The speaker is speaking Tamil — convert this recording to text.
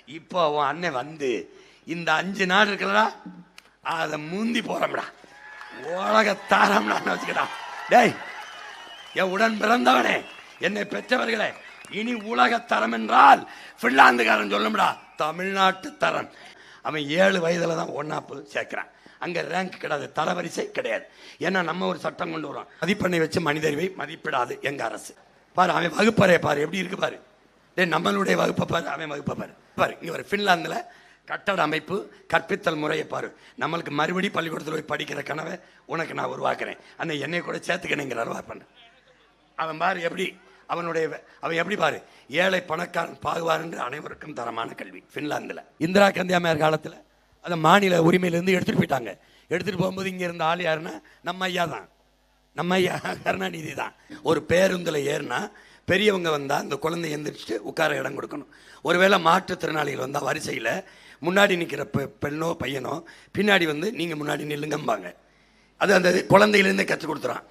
இப்போ உன் அண்ணன் வந்து இந்த 5 நாடு இருக்குல்லடா அதை முந்தி போறோம்டா, உலக தாரம்டா வச்சுக்கடா. டேய் என் உடன் பிறந்தவனே, என்னை பெற்றவர்களே, இனி உலக தரம் என்றால் பின்லாந்துக்காரன் சொல்லும்டா தமிழ்நாட்டு தரம். அவன் 7 வயதுல தான் ஒன்னாப்பு சேர்க்கிறான். அங்க ரேங்க் கிடையாது, தரவரிசை கிடையாது. ஏன்னா நம்ம ஒரு சட்டம் கொண்டு வரோம், மதிப்பெண்ணை வச்சு மனிதறிவை மதிப்பிடாது எங்க அரசு. பாரு அவன் வகுப்பறையை பாரு எப்படி இருக்கு பாரு. டே நம்மளுடைய வகுப்பை பாரு, அவன் வகுப்பை பாரு. பாரு இங்க ஒரு பின்லாந்துல கட்டட அமைப்பு கற்பித்தல் முறையை பாரு. நம்மளுக்கு மறுபடி பள்ளிக்கூடத்தில் போய் படிக்கிற கனவை உனக்கு நான் உருவாக்குறேன், அண்ணன் என்னை கூட சேர்த்துக்கணுங்கிறார் பண்ண. அவன் பாரு எப்படி அவன் எப்படி பாரு, ஏழை பணக்காரன் பாகுவார் என்று அனைவருக்கும் தரமான கல்வி. பின்லாந்துல இந்திரா காந்தி அம்மையார் காலத்தில் அந்த மாநில உரிமையிலிருந்து எடுத்துட்டு போயிட்டாங்க. எடுத்துட்டு போகும்போது இங்க இருந்த ஆள் யாருன்னா நம்ம ஐயா தான், நம்ம ஐயா கருணாநிதி தான். ஒரு பேருந்துல ஏறினா பெரியவங்க வந்தா அந்த குழந்தை எந்திரிச்சு உட்கார இடம் கொடுக்கணும். ஒருவேளை மாற்றுத்திறனாளிகள் வந்தா வரிசையில் முன்னாடி நிற்கிற பெண்ணோ பையனோ பின்னாடி வந்து நீங்க முன்னாடி நில்லுங்கம்பாங்க. அது அந்த குழந்தையிலேருந்தே கற்றுக் கொடுத்துறான்.